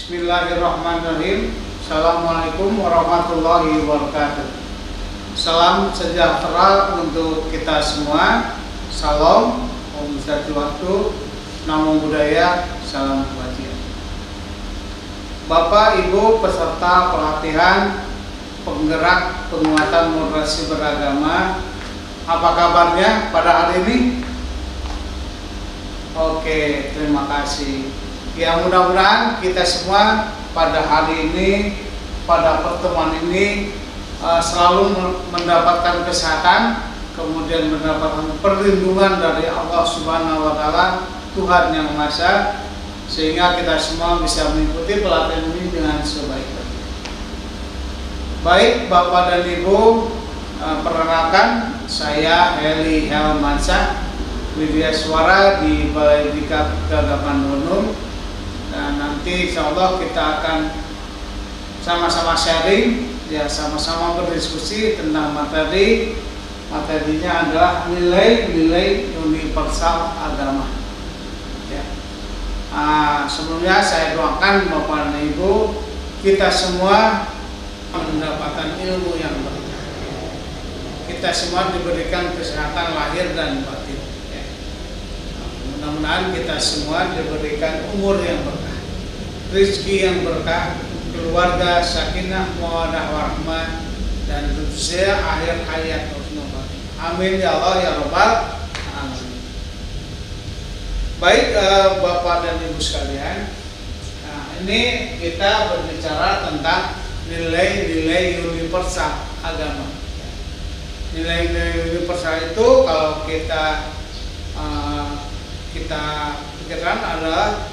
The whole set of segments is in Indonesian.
Bismillahirrahmanirrahim. Assalamualaikum warahmatullahi wabarakatuh. Salam sejahtera untuk kita semua. Salam, Om Zati Waktu, Namo Buddhaya, Salam Kebajikan. Bapak, Ibu, peserta pelatihan penggerak penguatan moderasi beragama, apa kabarnya pada hari ini? Oke, terima kasih. Ya, mudah-mudahan kita semua pada hari ini, pada pertemuan ini selalu mendapatkan kesehatan, kemudian mendapatkan perlindungan dari Allah Subhanahu wa Ta'ala, Tuhan yang Maha Esa, sehingga kita semua bisa mengikuti pelatihan ini dengan sebaik-baiknya. Baik, Bapak dan Ibu, perkenalkan saya Heli Helmansyah, Widya Suara di Balai Diklat Gagapan Gunung. Dan nanti insya Allah kita akan sama-sama sharing, ya sama-sama berdiskusi tentang materi. Materinya adalah nilai-nilai universal agama. Ya. Sebelumnya saya doakan Bapak dan Ibu, kita semua mendapatkan ilmu yang berkah. Kita semua diberikan kesehatan lahir dan batin. Mudah-mudahan kita semua diberikan umur yang berkah, rezeki yang berkah, keluarga sakinah, mawaddah warahmah, dan tentu saja akhir hayat husnul khotimah. Amin ya Allah ya Rabbal alamin. Baik, Bapak dan Ibu sekalian, ini kita berbicara tentang nilai-nilai universal agama. Nilai-nilai universal itu kalau kita pikirkan adalah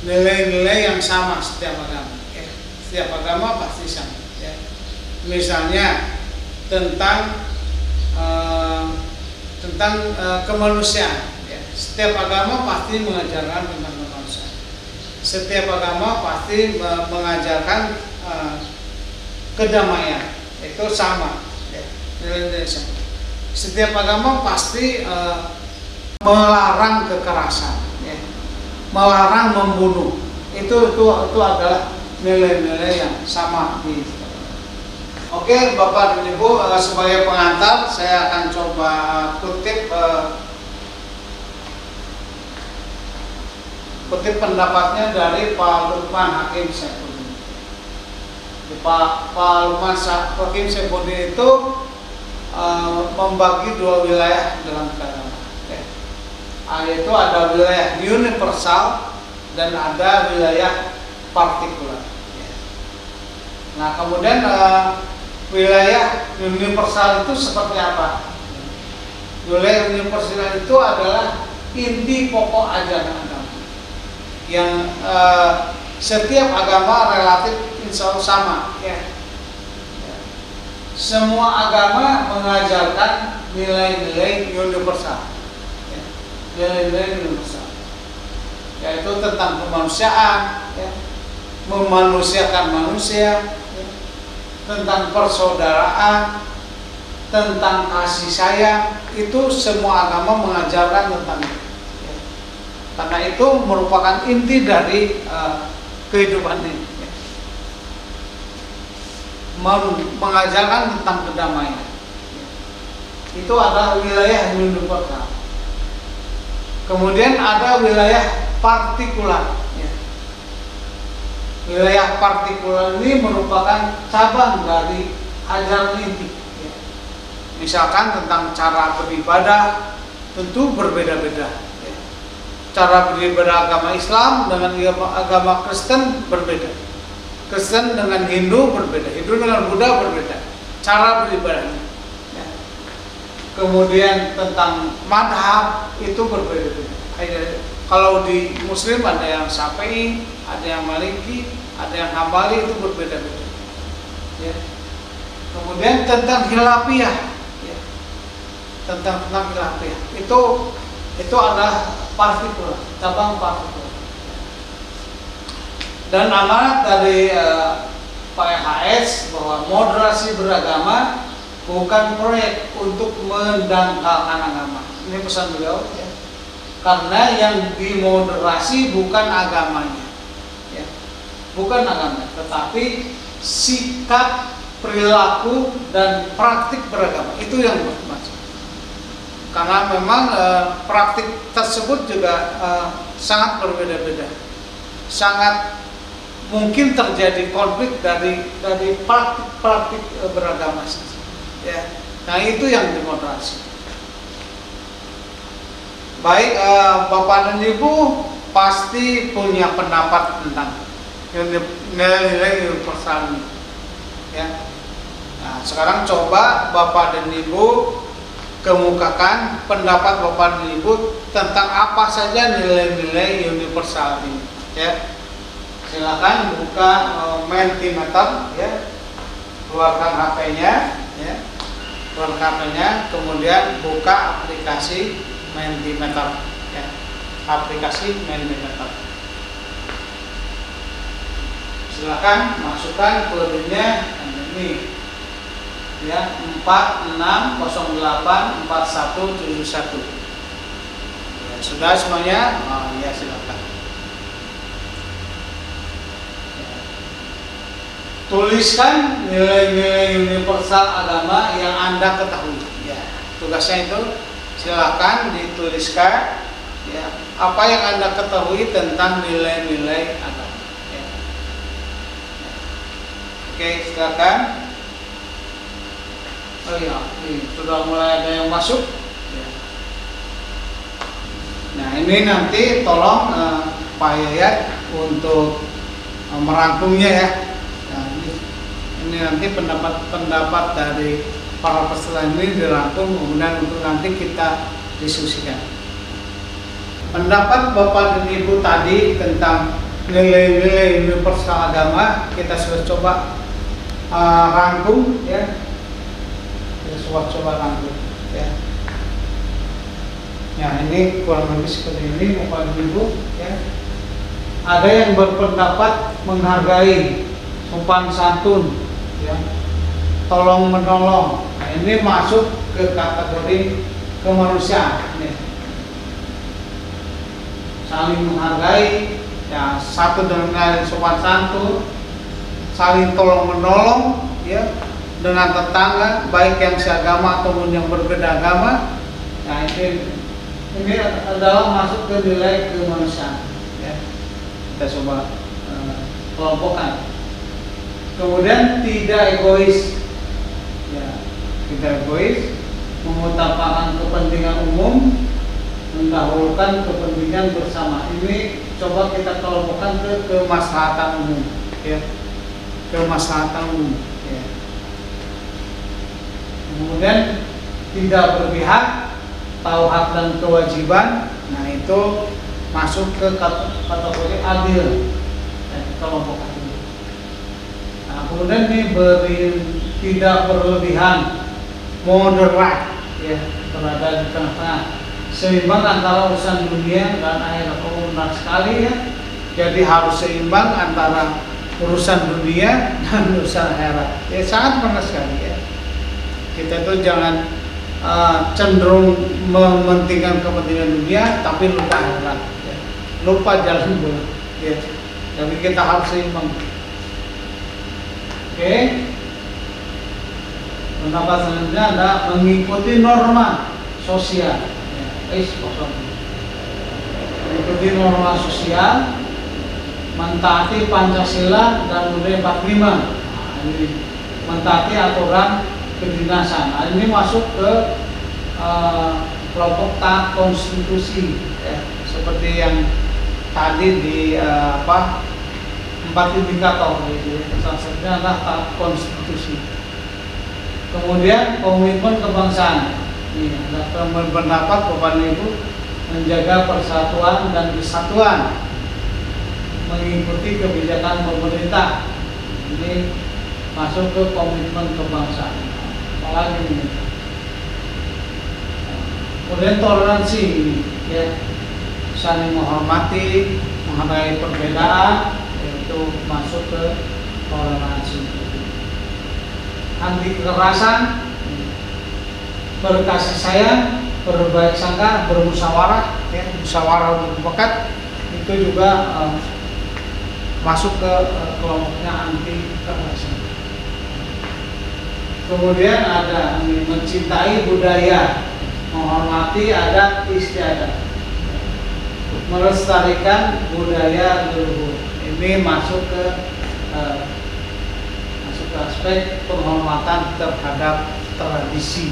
nilai-nilai yang sama setiap agama. Ya. Setiap agama pasti sama. Ya. Misalnya tentang kemanusiaan. Ya. Setiap agama pasti mengajarkan tentang kemanusiaan. Setiap agama pasti mengajarkan kedamaian. Itu sama. Ya. Nilai-nilai sama. Setiap agama pasti melarang kekerasan, ya. Melarang membunuh, itu adalah nilai-nilai yang sama di. Oke, Bapak dan Ibu, sebagai pengantar saya akan coba kutip pendapatnya dari Pak Lukman Hakim Saifuddin. Pak Lukman Hakim Saifuddin itu membagi dua wilayah dalam agama. Yaitu ada wilayah universal dan ada wilayah partikular. Nah, kemudian wilayah universal itu seperti apa? Wilayah universal itu adalah inti pokok ajaran agama, yang setiap agama relatif insya Allah sama. Ya. Semua agama mengajarkan nilai-nilai universal. Nilai-nilai universal, yaitu tentang kemanusiaan, ya, memanusiakan manusia, ya, tentang persaudaraan, tentang kasih sayang. Itu semua agama mengajarkan tentang itu. Ya. Karena itu merupakan inti dari kehidupan ini. Ya. Mengajarkan tentang kedamaian. Ya. Itu adalah wilayah universal. Kemudian ada wilayah partikular. Ya. Wilayah partikular ini merupakan cabang dari ajaran inti. Ya. Misalkan tentang cara beribadah, tentu berbeda-beda. Ya. Cara beribadah agama Islam dengan agama Kristen berbeda. Kristen dengan Hindu berbeda. Hindu dengan Buddha berbeda. Cara beribadahnya. Kemudian tentang madhab itu berbeda-beda. Kalau di Muslim ada yang Syafi'i, ada yang Maliki, ada yang Hambali, itu berbeda-beda. Ya. Kemudian tentang khilafiyah, ya. tentang khilafiyah itu adalah partikular, cabang partikular. Dan amanat dari Pak LHS bahwa moderasi beragama bukan proyek untuk mendangkalkan agama. Ini pesan beliau, ya. Karena yang dimoderasi bukan agamanya, ya. bukan agama, tetapi sikap, perilaku, dan praktik beragama itu yang bermasalah. Karena memang praktik tersebut juga sangat berbeda-beda, sangat mungkin terjadi konflik dari praktik beragama, ya. Nah itu yang demonstrasi. Baik, Bapak dan Ibu pasti punya pendapat tentang nilai-nilai universal ini, ya. Nah, sekarang coba Bapak dan Ibu kemukakan pendapat Bapak dan Ibu tentang apa saja nilai-nilai universal ini, ya. Silakan buka Mentimeter, ya. Keluarkan HP-nya, ya. Keluarkan HP-nya, kemudian buka aplikasi Mentimeter, ya. Aplikasi Mentimeter. Silakan masukkan kodenya ini, ya, 46084171. Ya, sudah semuanya? Oh, ya, silakan. Ya. Tuliskan nilai-nilai universal agama yang Anda ketahui. Ya, tugasnya itu silakan dituliskan, ya, apa yang Anda ketahui tentang nilai-nilai agama. Ya. Oke, silakan. Oh iya, sudah mulai ada yang masuk. Ya. Nah ini nanti tolong Pak Yayat untuk merangkumnya, ya. Nah, ini nanti pendapat dari para peserta ini dirangkum, kemudian untuk nanti kita diskusikan. Pendapat Bapak dan Ibu tadi tentang nilai-nilai universal agama kita sudah coba rangkum, ya. Coba rangkum, ya. Ya ini kurang lebih seperti ini Bapak Ibu, ya. Ada yang berpendapat menghargai, sopan santun, ya, tolong menolong. Nah, ini masuk ke kategori kemanusiaan, ya. Saling menghargai, ya, satu dengan lain sopan santun, saling tolong menolong, ya, dengan tetangga, baik yang seagama ataupun yang berbeda agama. Nah ini adalah masuk ke nilai kemanusiaan, ya. Kita coba kelompokkan. Kemudian tidak egois, ya, tidak egois, mengutamakan kepentingan umum, mendahulukan kepentingan bersama. Ini coba kita kelompokkan ke kemaslahatan umum, ya, kemaslahatan umum, ya. Kemudian tidak berpihak, tahu hak dan kewajiban. Nah itu masuk ke kategori adil, ya, kelompok adil. Nah kemudian ini tidak berlebihan, moderat, ya, berada di tengah-tengah, seimbang antara urusan dunia dan akhirat. Oh, benar sekali, ya. Jadi harus seimbang antara urusan dunia dan urusan akhirat. Ya sangat benar sekali, ya. Kita itu jangan cenderung mementingkan kepentingan dunia tapi lupa akhirat, ya. Lupa jalan pulang, ya. Jadi kita harus seimbang. Oke. Pendapat selanjutnya ada mengikuti norma sosial, ya. Mengikuti norma sosial, mentaati Pancasila dan Budaya 45. Nah, ini mentaati aturan kedinasan. Nah, ini masuk ke kelompok taat konstitusi, ya, seperti yang tadi di 4 indikator, gitu, ya. Salah satunya adalah taat konstitusi. Kemudian komitmen kebangsaan. Ini ada pendapat Bapak Ibu menjaga persatuan dan kesatuan, mengikuti kebijakan pemerintah. Ini masuk ke komitmen kebangsaan. Apalagi ini. Kemudian toleransi, ya, saling menghormati, menghargai perbedaan, yaitu masuk ke toleransi. Anti kekerasan, berkasih sayang, berbaik sangka, bermusyawarah, ya, musyawarah untuk mufakat, itu juga masuk ke kelompoknya anti kekerasan. Kemudian ada mencintai budaya, menghormati adat istiadat, melestarikan budaya leluhur. Ini masuk ke aspek penghormatan terhadap tradisi.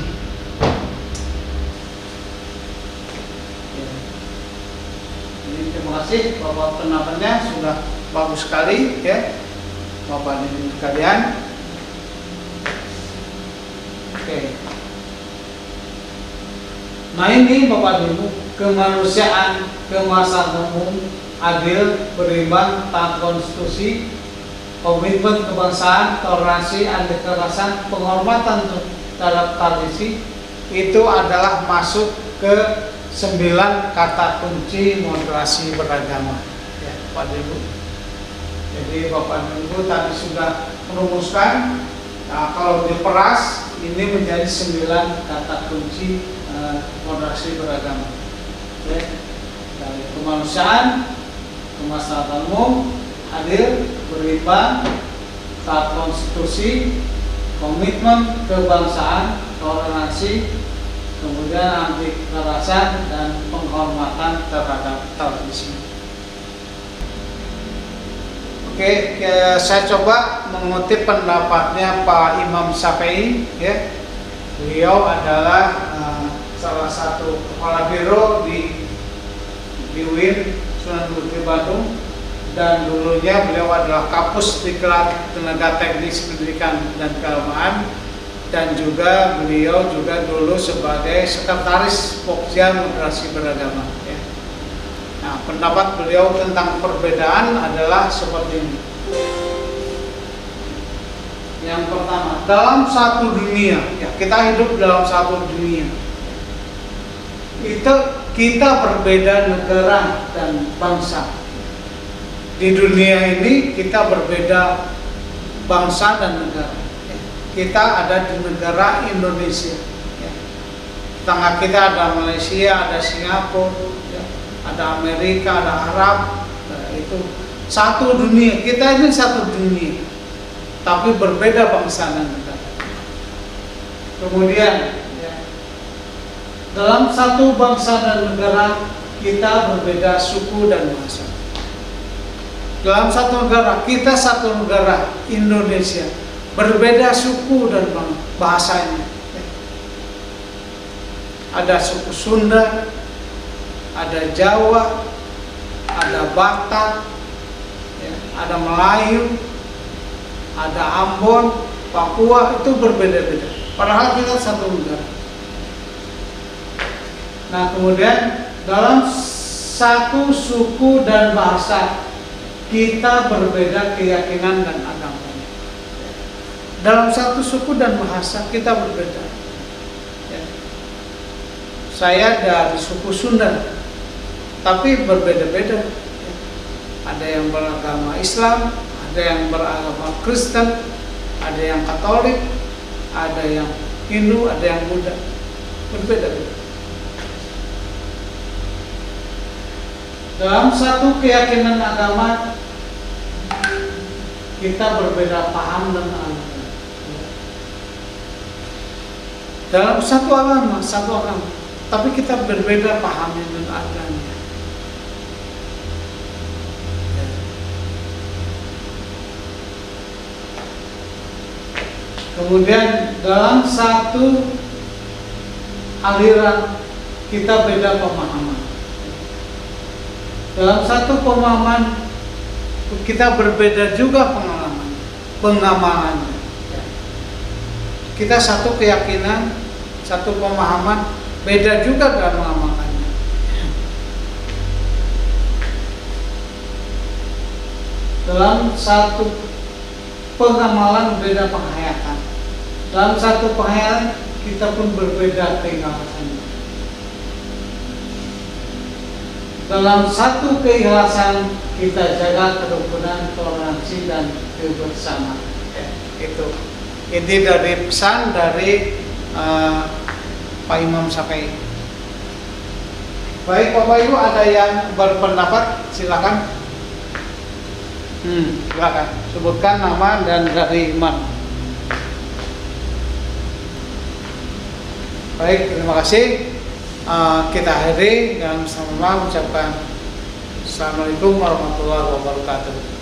Ini terima kasih Bapak pendampingnya sudah bagus sekali ya Bapak dan Ibu sekalian. Oke. Nah ini Bapak dan Ibu, kemanusiaan, kemaslahatan umum, adil, berimbang, taat konstitusi, komitmen kebangsaan, toleransi, anti kekerasan, penghormatan terhadap tradisi, itu adalah masuk ke 9 kata kunci moderasi beragama ya Bapak dan Ibu. Jadi Bapak dan Ibu tadi sudah merumuskan, nah, kalau diperas ini menjadi 9 kata kunci moderasi beragama ya. Dari kemanusiaan, kemaslahatan umum, adil, berimbang, taat konstitusi, komitmen kebangsaan, toleransi, kemudian anti kekerasan dan penghormatan terhadap tradisi. Oke, saya coba mengutip pendapatnya Pak Imam Syafi'i ya. Beliau adalah salah satu kepala biro di UIN Sunan Gunung Bandung, dan dulunya beliau adalah Kapus Diklat Tenaga Teknis Pendidikan dan Keagamaan, dan juga beliau juga dulu sebagai sekretaris Pokja Moderasi Beragama ya. Nah, pendapat beliau tentang perbedaan adalah seperti ini. Yang pertama, dalam satu dunia ya, kita hidup dalam satu dunia, itu kita berbeda negara dan bangsa. Di dunia ini kita berbeda bangsa dan negara. Kita ada di negara Indonesia ya. Tengah kita ada Malaysia, ada Singapura ya. Ada Amerika, ada Arab. Nah, itu satu dunia. Kita ini satu dunia, tapi berbeda bangsa dan negara. Kemudian ya, dalam satu bangsa dan negara kita berbeda suku dan bahasa. Dalam satu negara, kita satu negara Indonesia, berbeda suku dan bahasanya. Ada suku Sunda, ada Jawa, ada Batak, ada Melayu, ada Ambon, Papua, itu berbeda-beda. Padahal kita satu negara. Nah, kemudian dalam satu suku dan bahasa kita berbeda keyakinan dan agamanya. Dalam satu suku dan bahasa kita berbeda. Ya. Saya dari suku Sunda, tapi berbeda-beda. Ya. Ada yang beragama Islam, ada yang beragama Kristen, ada yang Katolik, ada yang Hindu, ada yang Buddha. Berbeda-beda. Dalam satu keyakinan agama kita berbeda paham dan agama. Dalam satu agama, tapi kita berbeda pahamnya dan agamanya. Kemudian dalam satu aliran kita beda pemahaman. Dalam satu pemahaman kita berbeda juga pengamalannya. Kita satu keyakinan, satu pemahaman, beda juga dalam mengamalkannya. Dalam satu pengamalan beda penghayatan. Dalam satu penghayatan kita pun berbeda keikhlasannya. Dalam satu keikhlasan kita jaga kerukunan, toleransi dan kebersamaan. Itu inti dari pesan dari Pak Imam Syafi'i. Baik Bapak Ibu, ada yang berpendapat? Silakan. Silakan sebutkan nama dan dari mana. Baik, terima kasih. Kita akhiri dan sama-sama ucapkan Assalamualaikum warahmatullahi wabarakatuh.